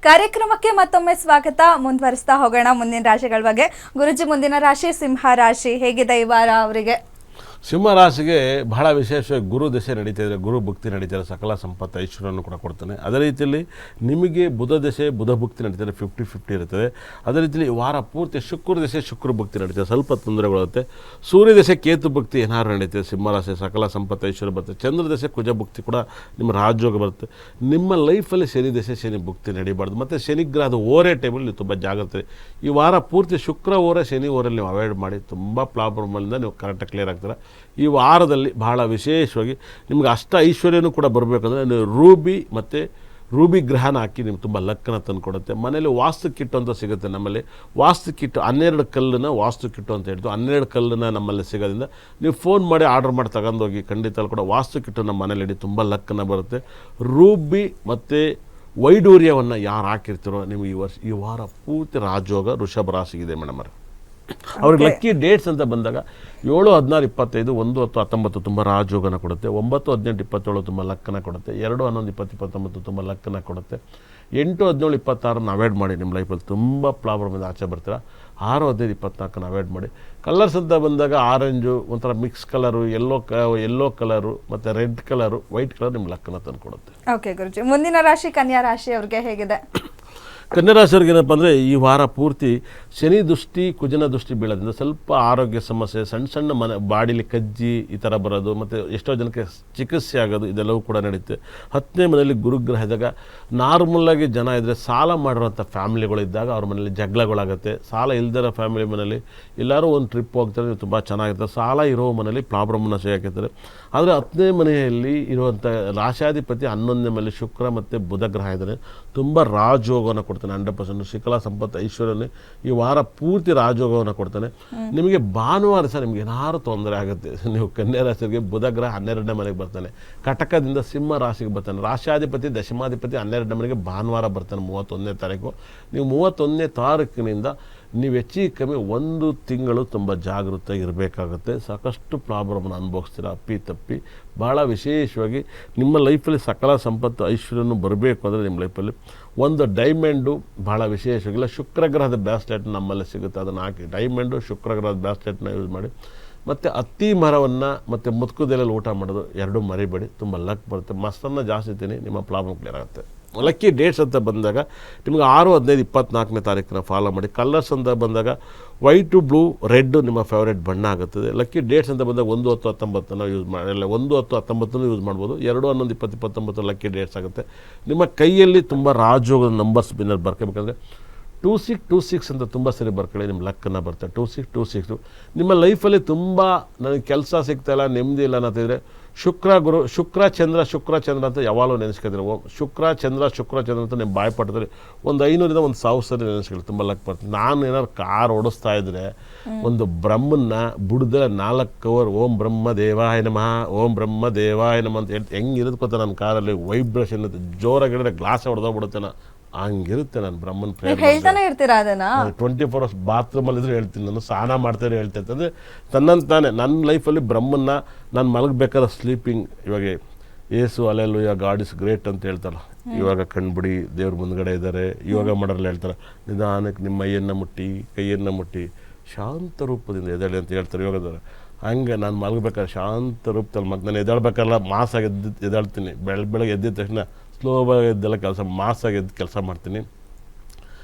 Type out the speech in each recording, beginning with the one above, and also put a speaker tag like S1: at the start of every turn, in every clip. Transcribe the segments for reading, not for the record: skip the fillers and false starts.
S1: ಕಾರ್ಯಕ್ರಮಕ್ಕೆ ಮತ್ತೊಮ್ಮೆ ಸ್ವಾಗತ. ಮುಂದುವರಿಸ್ತಾ ಹೋಗೋಣ ಮುಂದಿನ ರಾಶಿಗಳ ಬಗ್ಗೆ. ಗುರುಜಿ, ಮುಂದಿನ ರಾಶಿ ಸಿಂಹ ರಾಶಿ, ಹೇಗಿದೆ ಈ ವಾರ ಅವರಿಗೆ?
S2: ಸಿಂಹ ರಾಶಿಗೆ ಬಹಳ ವಿಶೇಷವಾಗಿ ಗುರು ದಶೆ ನಡೀತಿದ್ರೆ, ಗುರು ಭಕ್ತಿ ನಡೀತಾರೆ, ಸಕಲ ಸಂಪತ್ತು ಐಶ್ವರ್ಯವನ್ನು ಕೂಡ ಕೊಡ್ತಾನೆ. ಅದೇ ರೀತಿಯಲ್ಲಿ ನಿಮಗೆ ಬುಧ ದಶೆ ಬುಧ ಭಕ್ತಿ ನಡೀತಾರೆ, 50-50 ಇರ್ತದೆ. ಅದೇ ರೀತಿಯಲ್ಲಿ ವಾರ ಪೂರ್ತಿ ಶುಕ್ರ ದಶೆ ಶುಕ್ರ ಭಕ್ತಿ ನಡೀತದೆ, ಸ್ವಲ್ಪ ತೊಂದರೆಗೊಳ್ಳುತ್ತೆ. ಸೂರ್ಯ ದಶೆ ಕೇತು ಭಕ್ತಿ ಏನಾದ್ರು ನಡೀತದೆ, ಸಿಂಹ ರಾಶಿ ಸಕಲ ಸಂಪತ್ತು ಐಶ್ವರ್ಯ ಬರುತ್ತೆ. ಚಂದ್ರ ದಶೆ ಕುಜ ಭಕ್ತಿ ಕೂಡ ನಿಮ್ಮ ರಾಜಯೋಗ ಬರುತ್ತೆ. ನಿಮ್ಮ ಲೈಫಲ್ಲಿ ಶನಿ ದಶೆ ಶನಿ ಭಕ್ತಿ ನಡೀಬಾರ್ದು. ಮತ್ತು ಶನಿಗ್ರಹದ ಓರೆ ಟೈಮಲ್ಲಿ ತುಂಬ ಜಾಗ್ರತೆ. ಈ ವಾರ ಪೂರ್ತಿ ಶುಕ್ರ ಓರೆ ಶನಿ ಓರಲ್ಲಿ ನೀವು ಅವಾಯ್ಡ್ ಮಾಡಿ, ತುಂಬ ಪ್ರಾಬ್ಲಮಿಂದ ನೀವು ಕರೆಕ್ಟಾಗಿ ಕ್ಲಿಯರ್ ಆಗ್ತೀರ. ಈ ವಾರದಲ್ಲಿ ಬಹಳ ವಿಶೇಷವಾಗಿ ನಿಮ್ಗೆ ಅಷ್ಟ ಐಶ್ವರ್ಯನೂ ಕೂಡ ಬರಬೇಕಂದ್ರೆ ನೀವು ರೂಬಿ ಗ್ರಹನ ಹಾಕಿ ನಿಮ್ಗೆ ತುಂಬ ಲಕ್ಕನ್ನು ತಂದು ಕೊಡುತ್ತೆ. ಮನೇಲಿ ವಾಸ್ತು ಕಿಟ್ಟು ಅಂತ ಸಿಗುತ್ತೆ. ನಮ್ಮಲ್ಲಿ ವಾಸ್ತು ಕಿಟ್ಟು 12 ಕಲ್ಲನ್ನು ವಾಸ್ತು ಕಿಟ್ಟು ಅಂತ ಹೇಳ್ತು. 12 ಕಲ್ಲನ್ನು ನಮ್ಮಲ್ಲಿ ಸಿಗೋದ್ರಿಂದ ನೀವು ಫೋನ್ ಮಾಡಿ ಆರ್ಡರ್ ಮಾಡಿ ತಗೊಂಡೋಗಿ, ಖಂಡಿತ ಕೂಡ ವಾಸ್ತು ಕಿಟ್ಟು ನಮ್ಮ ಮನೇಲಿ ಇಡಿ, ತುಂಬ ಲಕ್ಕನ್ನು ಬರುತ್ತೆ. ರೂಬಿ ಮತ್ತು ವೈಡೂರ್ಯವನ್ನು ಯಾರು ಹಾಕಿರ್ತೀರೋ ನಿಮಗೆ ಈ ವಾರ ಪೂರ್ತಿ ರಾಜಯೋಗ ವೃಷಭ ರಾಶಿಗಿದೆ ಮೇಡಮ್. ಅವ್ರಿಗೆ ಲಕ್ಕಿ ಡೇಟ್ಸ್ ಅಂತ ಬಂದಾಗ 7, 16, 25, 1, 10, 19 ತುಂಬ ರಾಜಯೋಗನ ಕೊಡುತ್ತೆ. 9, 18, 27 ತುಂಬ ಲಕ್ಕನ ಕೊಡುತ್ತೆ. 2, 11, 20, 29 ತುಂಬ ಲಕ್ಕನ ಕೊಡುತ್ತೆ. 8, 17, 26 ಅವಾಯ್ಡ್ ಮಾಡಿ. ನಿಮ್ಮ ಲೈಫಲ್ಲಿ ತುಂಬ ಪ್ರಾಬ್ಲಮಿಂದ ಆಚೆ ಬರ್ತೀರಾ. 6, 15, 24 ಅವಾಯ್ಡ್ ಮಾಡಿ. ಕಲರ್ಸ್ ಅಂತ ಬಂದಾಗ ಆರೆಂಜು, ಒಂಥರ ಮಿಕ್ಸ್ ಕಲರು, ಯೆಲ್ಲೋ ಕಲರು ಮತ್ತು ರೆಡ್ ಕಲರು, ವೈಟ್ ಕಲರ್ ನಿಮ್ಮ ಲಕ್ಕನ ತಂದು ಕೊಡುತ್ತೆ.
S1: ಓಕೆ ಗುರುಜಿ, ಮುಂದಿನ ರಾಶಿ ಕನ್ಯಾ ರಾಶಿ ಅವ್ರಿಗೆ ಹೇಗಿದೆ?
S2: ಕನ್ಯಾ ರಾಶಿಯವ್ರಿಗೆ ಏನಪ್ಪ ಅಂದರೆ ಈ ವಾರ ಪೂರ್ತಿ ಶನಿ ದೃಷ್ಟಿ ಕುಜನ ದೃಷ್ಟಿ ಬೀಳೋದ್ರಿಂದ ಸ್ವಲ್ಪ ಆರೋಗ್ಯ ಸಮಸ್ಯೆ, ಸಣ್ಣ ಬಾಡಿಲಿ ಕಜ್ಜಿ ಈ ಥರ ಬರೋದು, ಮತ್ತು ಎಷ್ಟೋ ಜನಕ್ಕೆ ಚಿಕಿತ್ಸೆ ಆಗೋದು, ಇದೆಲ್ಲವೂ ಕೂಡ ನಡೀತೆ. 10ನೇ ಮನೆಯಲ್ಲಿ ಗುರುಗ್ರಹ ಇದ್ದಾಗ ನಾರ್ಮಲಾಗಿ ಜನ ಇದ್ದರೆ ಸಾಲ ಮಾಡಿರೋಂಥ ಫ್ಯಾಮಿಲಿಗಳಿದ್ದಾಗ ಅವ್ರ ಮನೇಲಿ ಜಗಳಗಳಾಗುತ್ತೆ. ಸಾಲ ಇಲ್ದಿರೋ ಫ್ಯಾಮಿಲಿ ಮನೇಲಿ ಎಲ್ಲರೂ ಒಂದು ಟ್ರಿಪ್ ಹೋಗ್ತಾರೆ, ನೀವು ತುಂಬ ಚೆನ್ನಾಗಿರ್ತಾರೆ. ಸಾಲ ಇರೋ ಮನೇಲಿ ಪ್ರಾಬ್ಲಮ್ನ ಸಿಗಾಕಿರ್ತಾರೆ. ಆದರೆ 10ನೇ ಮನೆಯಲ್ಲಿ ಇರುವಂಥ ರಾಶಾಧಿಪತಿ 11ನೇ ಮನೆಯಲ್ಲಿ ಶುಕ್ರ ಮತ್ತು ಬುಧ ಗ್ರಹ ಇದ್ದಾರೆ. ತುಂಬ ರಾಜಯೋಗವನ್ನು ಕೊಡ್ತಾನೆ. 100% ಸಕಲ ಸಂಪತ್ತು ಐಶ್ವರ್ಯನೇ ಈ ವಾರ ಪೂರ್ತಿ ರಾಜಯೋಗವನ್ನು ಕೊಡ್ತಾನೆ. ನಿಮಗೆ ಭಾನುವಾರ ಸಹ ನಿಮ್ಗೆ ಏನಾದ್ರು ತೊಂದರೆ ಆಗುತ್ತೆ. ನೀವು ಕನ್ಯಾ ರಾಶಿಗೆ ಬುಧ ಗ್ರಹ 12ನೇ ಮನೆಗೆ ಬರ್ತಾನೆ, ಕಟಕದಿಂದ ಸಿಂಹ ರಾಶಿಗೆ ಬರ್ತಾನೆ. ರಾಶಾಧಿಪತಿ ದಶಮಾಧಿಪತಿ 12ನೇ ಮನೆಗೆ ಭಾನುವಾರ ಬರ್ತಾನೆ 31ನೇ ತಾರೀಕು. ನೀವು 31ನೇ ತಾರೀಕಿನಿಂದ ನೀವು ಹೆಚ್ಚಿಗೆ ಕಮ್ಮಿ 1 ತಿಂಗಳು ತುಂಬ ಜಾಗೃತ ಇರಬೇಕಾಗುತ್ತೆ. ಸಾಕಷ್ಟು ಪ್ರಾಬ್ಲಮ್ನ ಅನುಭವಿಸ್ತೀರ ಅಪ್ಪಿ ಭಾಳ ವಿಶೇಷವಾಗಿ ನಿಮ್ಮ ಲೈಫಲ್ಲಿ ಸಕಲ ಸಂಪತ್ತು ಐಶ್ವರ್ಯನೂ ಬರಬೇಕು ಅಂದರೆ ನಿಮ್ಮ ಲೈಫಲ್ಲಿ ಒಂದು ಡೈಮಂಡು ಭಾಳ ವಿಶೇಷವಾಗಿಲ್ಲ. ಶುಕ್ರಗ್ರಹದ ಬ್ರಾಸ್ಲೆಟ್ ನಮ್ಮಲ್ಲಿ ಸಿಗುತ್ತೆ, ಅದನ್ನು ಹಾಕಿ. ಡೈಮಂಡು ಶುಕ್ರಗ್ರಹದ ಬ್ರಾಸ್ಲೆಟ್ನ ಯೂಸ್ ಮಾಡಿ. ಮತ್ತು ಅತ್ತಿ ಮರವನ್ನು ಮತ್ತು ಮುತ್ಕುದೆಲೆಯಲ್ಲಿ ಊಟ ಮಾಡೋದು 2 ಮರಿಬೇಡಿ, ತುಂಬ ಲಕ್ ಬರುತ್ತೆ. ಮಸ್ತನ್ನು ಜಾಸ್ತಿ ತಿನ್ನಿ, ನಿಮ್ಮ ಪ್ರಾಬ್ಲಮ್ ಕ್ಲಿಯರ್ ಆಗುತ್ತೆ. ಲಕ್ಕಿ ಡೇಟ್ಸ್ ಅಂತ ಬಂದಾಗ ನಿಮ್ಗೆ 6, 15, 24ನೇ ತಾರೀಕನ್ನ ಫಾಲೋ ಮಾಡಿ. ಕಲರ್ಸ್ ಅಂತ ಬಂದಾಗ ವೈಟು, ಬ್ಲೂ, ರೆಡ್ಡು ನಿಮ್ಮ ಫೇವ್ರೇಟ್ ಬಣ್ಣ ಆಗುತ್ತದೆ. ಲಕ್ಕಿ ಡೇಟ್ಸ್ ಅಂತ ಬಂದಾಗ 1, 10, 19 ಯೂಸ್ ಮಾಡಿ. 1, 10, 19 ಯೂಸ್ ಮಾಡ್ಬೋದು. 2, 11, 20, 29 ಲಕ್ಕಿ ಡೇಟ್ಸ್ ಆಗುತ್ತೆ. ನಿಮ್ಮ ಕೈಯಲ್ಲಿ ತುಂಬ ರಾಜಯೋಗದ ನಂಬರ್ಸ್ ಬಿನ್ನರ್ ಬರ್ಕೋಬೇಕಂದ್ರೆ 2626 ಅಂತ ತುಂಬ ಸರಿ ಬರ್ಕೊಳ್ಳಿ, ನಿಮ್ಮ ಲಕ್ಕನ್ನು ಬರ್ತದೆ. 2626 ನಿಮ್ಮ ಲೈಫಲ್ಲಿ ತುಂಬ ನನಗೆ ಕೆಲಸ ಸಿಗ್ತಾಯಿಲ್ಲ, ನೆಮ್ಮದಿ ಇಲ್ಲ ಅನ್ನತ್ತಿದ್ರೆ ಶುಕ್ರ ಚಂದ್ರ ಅಂತ ಯಾವಾಗಲೂ ನೆನೆಸ್ಕೊತೀರಿ. ಶುಕ್ರ ಚಂದ್ರ ಅಂತ ನೀವು ಬಾಯ್ಪಟ್ಟಿದ್ರೆ ಒಂದು 500ರಿಂದ 1000 ಸರಿ ನೆನೆಸ್ಕೊಳ್ಳಿ, ತುಂಬ ಲಕ್ ಬರ್ತದೆ. ನಾನು ಏನಾದ್ರು ಕಾರ್ ಓಡಿಸ್ತಾ ಇದ್ದರೆ ಒಂದು ಬ್ರಹ್ಮನ್ನ ಬುಡ್ದ 4 ಕವರ್ ಓಂ ಬ್ರಹ್ಮ ದೇವಾಯ ನಮಃ ಓಂ ಬ್ರಹ್ಮ ದೇವಾಯ ನಮಃ ಅಂತ ಹೇಳ್ತೀನಿ. ಹೆಂಗಿರುತ್ತೆ ಗೊತ್ತಾ, ನನ್ನ ಕಾರಲ್ಲಿ ವೈಬ್ರೇಷನ್ ಇರುತ್ತೆ, ಜೋರಾಗಿದ್ರೆ ಗ್ಲಾಸ್ ಹೊಡೆದೋಗ್ಬಿಡುತ್ತೆ. ಹಂಗಿರುತ್ತೆ. ನಾನು ಬ್ರಹ್ಮನ್ ಪ್ರೇಯರ್
S1: ಹೇಳ್ತಾನೆ ಇರ್ತೀರಾ ಅದನ್ನ?
S2: 24 hours ಬಾತ್ರೂಮಲ್ಲಿ ಇದ್ರೆ ಹೇಳ್ತೀನಿ, ನಾನು ಸ್ನಾನ ಮಾಡ್ತಾರೆ ಹೇಳ್ತೇನೆ. ಅಂದರೆ ತನ್ನಂತಾನೆ ನನ್ನ ಲೈಫಲ್ಲಿ ಬ್ರಹ್ಮನ್ನ ನಾನು ಮಲಗಬೇಕಾದ್ರೆ ಸ್ಲೀಪಿಂಗ್, ಇವಾಗ ಏಸು ಅಲ್ಲೆಲ್ಲೂಯ ಗಾಡ್ ಇಸ್ ಗ್ರೇಟ್ ಅಂತ ಹೇಳ್ತಾರಲ್ಲ, ಇವಾಗ ಕಣ್ಬಿಡಿ ದೇವ್ರ ಮುಂದ್ಗಡೆ ಇದ್ದಾರೆ, ಯೋಗ ಮಾಡೋಲ್ಲ ಹೇಳ್ತಾರೆ. ನಿಧಾನಕ್ಕೆ ನಿಮ್ಮ ಕೈಯನ್ನು ಮುಟ್ಟಿ ಶಾಂತ ರೂಪದಿಂದ ಎದ್ದೇಳಿ ಅಂತ ಹೇಳ್ತಾರೆ ಯೋಗದವರು. ಹಂಗೆ ನಾನು ಮಲಗಬೇಕಾದ್ರೆ ಶಾಂತ ರೂಪದಲ್ಲಿ ನಾನು ಎದ್ದೇಳ್ಬೇಕಾರಲ್ಲ ಮಾಸಾಗಿ ಎದ್ದೇಳ್ತೀನಿ. ಬೆಳಗ್ಗೆ ಎದ್ದಿದ ತಕ್ಷಣ ಸ್ಲೋವಾಗಿ ಎದ್ದೆಲ್ಲ ಮಾಸಾಗಿ ಎದ್ದು ಕೆಲಸ ಮಾಡ್ತೀನಿ.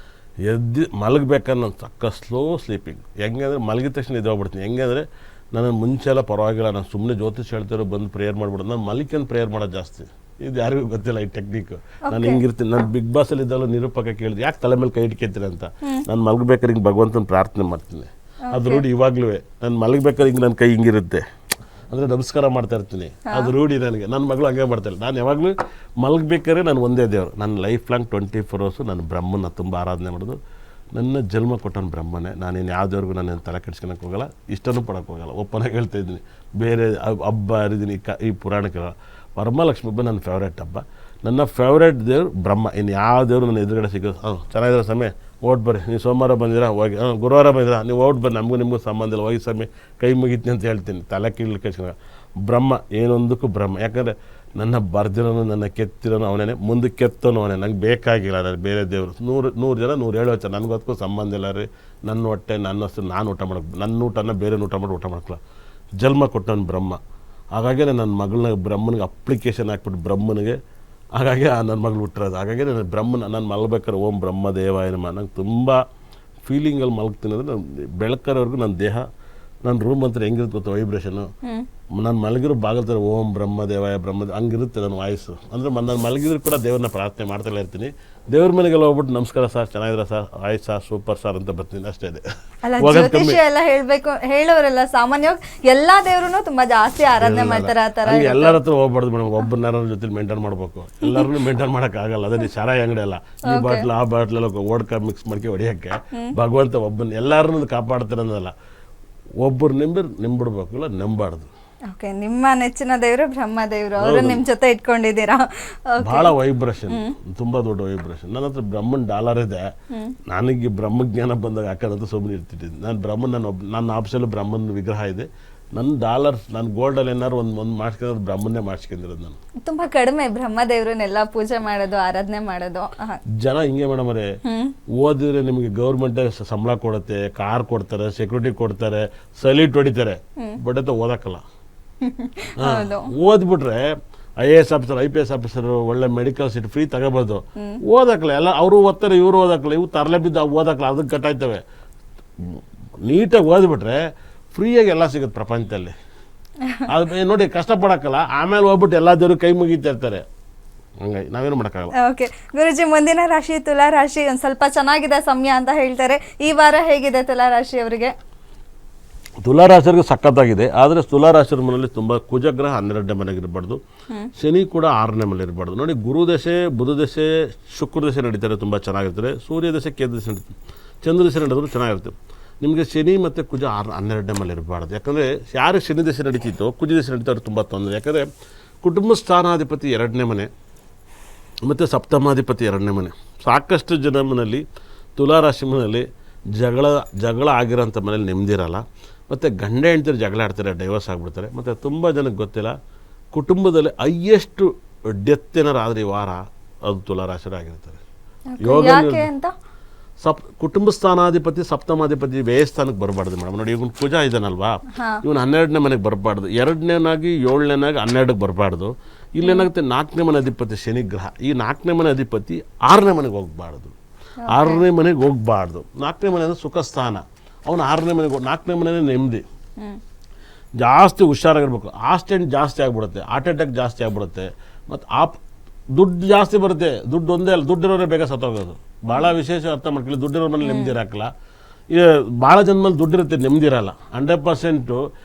S2: ಮಲಗಬೇಕಾದ್ರೆ ನಾನು ಸ್ಲೋ ಸ್ಲೀಪಿಂಗ್. ಹೆಂಗಂದರೆ ಮಲಗಿದ ತಕ್ಷಣ ಎದ್ದೋಗ್ಬಿಡ್ತೀನಿ. ಹೆಂಗಂದರೆ ನಾನು ಮುಂಚೆ ಎಲ್ಲ ಪರವಾಗಿಲ್ಲ, ನಾನು ಸುಮ್ಮನೆ ಜ್ಯೋತಿಷ್ ಹೇಳ್ತಿರೋ ಬಂದು ಪ್ರೇಯರ್ ಮಾಡ್ಬಿಡೋದು. ನಾನು ಮಲಿಕೊಂಡು ಪ್ರೇಯರ್ ಮಾಡೋದು ಜಾಸ್ತಿ. ಇದು ಯಾರಿಗೂ ಗೊತ್ತಿಲ್ಲ ಈ ಟೆಕ್ನಿಕ್. ನಾನು ಹಿಂಗಿರ್ತೀನಿ. ನಾನು ಬಿಗ್ ಬಾಸಲ್ಲಿ ಇದ್ದಲ್ಲೂ ನಿರೂಪಕ ಕೇಳಿದೆ, ಯಾಕೆ ತಲೆ ಮೇಲೆ ಕೈ ಇಟ್ಕೊತೀನಿ ಅಂತ. ನಾನು ಮಲಗಬೇಕಾದ್ರೆ ಹಿಂಗೆ ಭಗವಂತನ ಪ್ರಾರ್ಥನೆ ಮಾಡ್ತೀನಿ. ಅದು ರೂಢಿ ಇವಾಗಲೂ. ನಾನು ಮಲಗಬೇಕಾದ್ರೆ ಹಿಂಗೆ ನನ್ನ ಕೈ ಹಿಂಗಿರುತ್ತೆ, ಅಂದರೆ ನಮಸ್ಕಾರ ಮಾಡ್ತಾ ಇರ್ತೀನಿ. ಅದು ರೂಢಿ ನನಗೆ. ನನ್ನ ಮಗಳು ಹಂಗೆ ಮಾಡ್ತಾಯಿಲ್ಲ. ನಾನು ಯಾವಾಗಲೂ ಮಲಗಬೇಕಾದ್ರೆ ನಾನು ಒಂದೇ ದೇವರು. ನನ್ನ ಲೈಫ್ ಲಾಂಗ್ 24 hours ನಾನು ಬ್ರಹ್ಮನ ತುಂಬ ಆರಾಧನೆ ಮಾಡೋದು. ನನ್ನ ಜನ್ಮ ಕೊಟ್ಟನು ಬ್ರಹ್ಮನೇ. ನಾನೇನು ಯಾವ ದೇವ್ರಿಗೂ ನಾನು ತಲೆ ಕೆಡ್ಸ್ಕೊಳಕ್ಕೆ ಹೋಗಲ್ಲ, ಇಷ್ಟನೂ ಪಡೋಕ್ಕೆ ಹೋಗಲ್ಲ. ಓಪನಾಗಿ ಹೇಳ್ತಾ ಇದ್ದೀನಿ. ಬೇರೆ ಹಬ್ಬ ಹರಿದಿನಿ ಈ ಪುರಾಣಕ್ಕೆ ವರಮಹಾಲಕ್ಷ್ಮಿ ಹಬ್ಬ ನನ್ನ ಫೇವ್ರೇಟ್ ಹಬ್ಬ. ನನ್ನ ಫೇವ್ರೇಟ್ ದೇವ್ರು ಬ್ರಹ್ಮ. ಇನ್ನು ಯಾವ ದೇವರು ನನ್ನ ಎದುರುಗಡೆ ಸಿಗೋದು ಚೆನ್ನಾಗಿರೋ ಸಮಯ ಓಟ್ ಬರ್ರಿ, ನೀವು ಸೋಮವಾರ ಬಂದಿರಾ ಹೋಗಿ, ಗುರುವಾರ ಬಂದಿರಾ ನೀವು ಓಟ್ ಬರ್ರಿ, ನಿಮಗೂ ಸಂಬಂಧ ಇಲ್ಲ, ಹೋಗಿ ಸಮಯ ಕೈ ಮುಗಿತೀನಿ ಅಂತ ಹೇಳ್ತೀನಿ. ತಲೆ ಕೀಳಲಿಕ್ಕೆ ಬ್ರಹ್ಮ ಏನೊಂದಕ್ಕೂ ಬ್ರಹ್ಮ. ಯಾಕಂದರೆ ನನ್ನ ಬರ್ದಿರೋನು ನನ್ನ ಕೆತ್ತಿರೋನು ಅವನೇ, ಮುಂದೆ ಕೆತ್ತೋನು ಅವನೇ. ನಂಗೆ ಬೇಕಾಗಿಲ್ಲ ನಾನು ಬೇರೆ ದೇವರು. ನೂರು ಜನ 107 ನನಗೊತ್ತಕ್ಕೂ ಸಂಬಂಧ ಇಲ್ಲ ರೀ. ನನ್ನ ಹೊಟ್ಟೆ ನನ್ನ ಹಸು ನಾನು ಊಟ ಮಾಡೋಕ್ಕೆ, ನನ್ನ ಊಟನ ಬೇರೆ ಊಟ ಮಾಡೋಕ್ಕಲ್ಲ. ಜನ್ಮ ಕೊಟ್ಟವನು ಬ್ರಹ್ಮ. ಹಾಗಾಗಿ ನನ್ನ ಮಗಳನ್ನ ಬ್ರಹ್ಮನಿಗೆ ಅಪ್ಲಿಕೇಶನ್ ಹಾಕ್ಬಿಟ್ಟು ಬ್ರಹ್ಮನಿಗೆ, ಹಾಗಾಗಿ ನನ್ನ ಮಗಳು ಹುಟ್ಟಿರೋದು. ಹಾಗಾಗಿ ನಾನು ಬ್ರಹ್ಮನ ನಾನು ಮಲಗಬೇಕಾದ್ರೆ ಓಂ ಬ್ರಹ್ಮದೇವಾಯ ನಮಃ ನಂಗೆ ತುಂಬ ಫೀಲಿಂಗಲ್ಲಿ ಮಲಗ್ತೀನಿ. ಅಂದರೆ ನಾನು ಬೆಳಕರವರೆಗೂ ನನ್ನ ದೇಹ, ನನ್ನ ರೂಮ್ ಅಂತ ಹೆಂಗಿರುತ್ತೆ ಗೊತ್ತಾ ವೈಬ್ರೇಷನು, ನಾನು ಮಲಗಿರೋ ಬಾಗಲ್ ಥರ ಓಂ ಬ್ರಹ್ಮದೇವಾಯ ಹಂಗಿರುತ್ತೆ ನನ್ನ ವಾಯ್ಸು. ಅಂದರೆ ನಾನು ಮಲಗಿದ್ರು ಕೂಡ ದೇವ್ರನ್ನ ಪ್ರಾರ್ಥನೆ ಮಾಡ್ತಾನೆ ಇರ್ತೀನಿ. ದೇವ್ರ ಮನೆಗೆಲ್ಲ ಹೋಗ್ಬಿಟ್ಟು ನಮಸ್ಕಾರ ಸರ್, ಚೆನ್ನಾಗಿದ್ರೆ ಸರ್, ಆಯ್ತು ಸರ್, ಸೂಪರ್ ಸರ್ ಅಂತ ಬರ್ತೀನಿ, ಅಷ್ಟೇ ಇದೆ.
S1: ಅಲ್ಲ, ಜ್ಯೋತಿಷ್ಯ ಎಲ್ಲ ಹೇಳೋರೆಲ್ಲ ಸಾಮಾನ್ಯವಾಗಿ ಎಲ್ಲಾ ದೇವ್ರು ತುಂಬಾ ಜಾಸ್ತಿ ಆರಾಧನೆ ಮಾಡ್ತಾರೆ. ಆ ತರ
S2: ಎಲ್ಲರ ಹತ್ರ ಹೋಗ್ಬಾರ್ದು ಮೇಡಮ್. ಒಬ್ಬರನ್ನ ಜೊತೆ ಮೇಂಟೈನ್ ಮಾಡ್ಬೇಕು. ಎಲ್ಲರನ್ನೂ ಮೇಂಟೈನ್ ಮಾಡೋಕ್ಕಾಗಲ್ಲ. ಅದೇ ಸಾರಾಯಿ ಅಂಗಡಿ ಅಲ್ಲ, ಈ ಬಾಟ್ಲು ಆ ಬಾಟ್ಲೆಲ್ಲ ಓಡ್ಕ ಮಿಕ್ಸ್ ಮಾಡ್ಕೆ ಹೊಡಿಯೋಕ್ಕೆ ಭಗವಂತ ಒಬ್ಬನ ಎಲ್ಲರನ್ನೂ ಕಾಪಾಡ್ತಾರೆ ಅನ್ನೋದಲ್ಲ. ಒಬ್ಬರು ನಿಂಬಿಡ್ಬೇಕು, ಇಲ್ಲ ನಂಬಾರ್ದು.
S1: ಓಕೆ, ನಿಮ್ಮ ನೆಚ್ಚಿನ ದೇವರು ಬ್ರಹ್ಮದೇವರು, ಅವರು ನಿಮ್ಮ ಜೊತೆ ಇಟ್ಕೊಂಡಿದ್ದೀರಾ.
S2: ಬಹಳ ವೈಬ್ರೇಷನ್, ತುಂಬಾ ದೊಡ್ಡ ವೈಬ್ರೇಷನ್. ನನ್ನ ಹತ್ರ $1 ಇದೆ. ನನಗೆ ಬ್ರಹ್ಮಜ್ಞಾನ ಬಂದಾಗ ಹಾಕೋದಂತ ಸುಮ್ಮನೆ ಇರ್ತಿದ್ದೀನಿ. ನಾನು ನನ್ನ ಆಫೀಸಲ್ಲೂ ಬ್ರಹ್ಮನ ವಿಗ್ರಹ ಇದೆ. ನನ್ನ $, ನನ್ನ ಗೋಲ್ಡಲ್ಲಿ ಏನಾದ್ರು ಒಂದು ಮಾಡ್ಸ್ಕೊಂಡ್ರೆ ಬ್ರಹ್ಮನ್ನೇ ಮಾಡ್ಸ್ಕೊಂಡಿರೋದು. ನಾನು
S1: ತುಂಬಾ ಕಡಿಮೆ ಬ್ರಹ್ಮದೇವ್ರನ್ನೆಲ್ಲ ಪೂಜೆ ಮಾಡೋದು, ಆರಾಧನೆ ಮಾಡೋದು.
S2: ಜನ ಹಿಂಗೆ ಮೇಡಮ್ ಅವರೇ, ಓದಿದ್ರೆ ನಿಮಗೆ ಗೌರ್ಮೆಂಟ್ ಸಂಬಳ ಕೊಡುತ್ತೆ, ಕಾರ್ ಕೊಡ್ತಾರೆ, ಸೆಕ್ಯೂರಿಟಿ ಕೊಡ್ತಾರೆ, ಸಲೀಟ್ ಹೊಡಿತಾರೆ, ಬಟ್ ಅಂತ ಓದಕ್ಕಲ್ಲ. ಓದ್ಬಿಟ್ರೆ IAS ಆಫೀಸರ್, IPS ಆಫೀಸರ್, ಒಳ್ಳೆ ಮೆಡಿಕಲ್ ಸೀಟ್ ಫ್ರೀ ತಗೋಬೋದು. ಓದಕ್ಕಲ್ಲ, ಎಲ್ಲ ಅವರು ಓದ್ತಾರೆ, ಇವರು ಓದಕ್ಕಲ್ಲ, ಇವು ತರಲೆ ಬಿದ್ದು ಓದಕ್ಕಲ್ಲ, ಅದಕ್ಕೆ ಕಟ್ಟಾಯ್ತವೆ. ನೀಟಾಗಿ ಓದ್ಬಿಟ್ರೆ ಫ್ರೀಯಾಗಿ ಎಲ್ಲ ಸಿಗುತ್ತೆ ಪ್ರಪಂಚದಲ್ಲಿ. ಅದು ನೋಡಿ, ಕಷ್ಟಪಡಕ್ಕಲ್ಲ, ಆಮೇಲೆ ಹೋಗ್ಬಿಟ್ಟು ಎಲ್ಲ ದೇವರು ಕೈ ಮುಗಿತಾ ಇರ್ತಾರೆ. ಹಂಗಾಗಿ ನಾವೇನು ಮಾಡೋಕ್ಕಾಗಲ್ಲ.
S1: ಓಕೆ ಗುರುಜಿ, ಮುಂದಿನ ರಾಶಿ ತುಲಾ ರಾಶಿ. ಒಂದು ಸ್ವಲ್ಪ ಚೆನ್ನಾಗಿದೆ ಸಮಯ ಅಂತ ಹೇಳ್ತಾರೆ. ಈ ವಾರ ಹೇಗಿದೆ ತುಲಾ ರಾಶಿ ಅವರಿಗೆ?
S2: ತುಲಾರಾಶಿಯವರಿಗೆ ಸಖತ್ತಾಗಿದೆ. ಆದರೆ ತುಲಾರಾಶಿಯವ್ರ ಮನೆಯಲ್ಲಿ ತುಂಬ ಕುಜಗ್ರಹ 12ನೇ ಮನೆಗೆ ಇರಬಾರ್ದು, ಶನಿ ಕೂಡ 6ನೇ ಮನೆ ಇರಬಾರ್ದು. ನೋಡಿ, ಗುರು ದಶೆ, ಬುಧ ದಶೆ, ಶುಕ್ರ ದಶೆ ನಡೀತಾರೆ, ತುಂಬ ಚೆನ್ನಾಗಿರ್ತಾರೆ. ಸೂರ್ಯ ದಶೆ, ಕೇತು ದಶೆ ನಡೀತಾರೆ, ಚಂದ್ರ ದಶೆ ನಡೆದ್ರು ಚೆನ್ನಾಗಿರುತ್ತೆ. ನಿಮಗೆ ಶನಿ ಮತ್ತು ಕುಜ 12ನೇ ಮನೆ ಇರಬಾರ್ದು. ಯಾಕಂದರೆ ಯಾರು ಶನಿ ದಶೆ ನಡೀತಿತ್ತೋ ಕುಜ ದಶೆ ನಡೀತಾರೆ ತುಂಬ ತೊಂದರೆ. ಯಾಕಂದರೆ ಕುಟುಂಬ ಸ್ಥಾನಾಧಿಪತಿ 2ನೇ ಮನೆ ಮತ್ತು ಸಪ್ತಮಾಧಿಪತಿ 2ನೇ ಮನೆ. ಸಾಕಷ್ಟು ಜನ ಮನೆಯಲ್ಲಿ ತುಲಾರಾಶಿ ಮನೆಯಲ್ಲಿ ಜಗಳ ಆಗಿರೋಂಥ ಮನೇಲಿ ನೆಮ್ಮದಿರಲ್ಲ. ಮತ್ತು ಗಂಡ ಹೆಂಡ್ತಿರು ಜಗಳ ಆಡ್ತಾರೆ, ಡೈವರ್ಸ್ ಆಗಿಬಿಡ್ತಾರೆ. ಮತ್ತು ತುಂಬ ಜನಕ್ಕೆ ಗೊತ್ತಿಲ್ಲ, ಕುಟುಂಬದಲ್ಲಿ ಹೈಯೆಸ್ಟ್ ಡೆತ್ ಏನಾರು ಆದರೆ ಈ ವಾರ ಅದು ತುಲಾರಾಶಿಯರಾಗಿರ್ತಾರೆ. ಕುಟುಂಬ ಸ್ಥಾನಾಧಿಪತಿ ಸಪ್ತಮಾಧಿಪತಿ ವ್ಯಯಸ್ಥಾನಕ್ಕೆ ಬರಬಾರ್ದು ಮೇಡಮ್. ನೋಡಿ, ಇವನು ಕುಜ ಇದ್ದಾನಲ್ವಾ, ಇವನು 12ನೇ ಮನೆಗೆ ಬರಬಾರ್ದು. 2ನೇನಾಗಿ 7ನೇನಾಗಿ 12ಕ್ಕೆ ಬರಬಾರ್ದು. ಇಲ್ಲೇನಾಗುತ್ತೆ, 4ನೇ ಮನೆ ಅಧಿಪತಿ ಶನಿಗ್ರಹ. ಈ 4ನೇ ಮನೆ ಅಧಿಪತಿ 6ನೇ ಮನೆಗೆ ಹೋಗಬಾರ್ದು. 6ನೇ ಮನೆಗೆ ಹೋಗಬಾರ್ದು. 4ನೇ ಮನೆ ಅಂದರೆ ಸುಖ ಸ್ಥಾನ. ಅವನು 6ನೇ ಮನೆಗೆ 4ನೇ ಮನೆಯೇ ನೆಮ್ಮದಿ. ಜಾಸ್ತಿ ಹುಷಾರಾಗಿರ್ಬೇಕು. ಆಕ್ಸಿಡೆಂಟ್ ಜಾಸ್ತಿ ಆಗಿಬಿಡುತ್ತೆ, ಹಾರ್ಟ್ ಅಟ್ಯಾಕ್ ಜಾಸ್ತಿ ಆಗಿಬಿಡುತ್ತೆ. ಮತ್ತು ದುಡ್ಡು ಜಾಸ್ತಿ ಬರುತ್ತೆ. ದುಡ್ಡು ಒಂದೇ ಅಲ್ಲ, ದುಡ್ಡಿರೋರೇ ಬೇಗ ಸತ್ತೋಗೋದು. ಭಾಳ ವಿಶೇಷ ಅರ್ಥ ಮಾಡ್ಕೊಳ್ಳಿ. ದುಡ್ಡಿರೋ ಮನೇಲಿ ನೆಮ್ಮದಿ ಇರೋಕ್ಕಲ್ಲ. ಭಾಳ ಜನ ಮೇಲೆ ದುಡ್ಡಿರುತ್ತೆ, ನೆಮ್ಮದಿ ಇರಲ್ಲ. 100%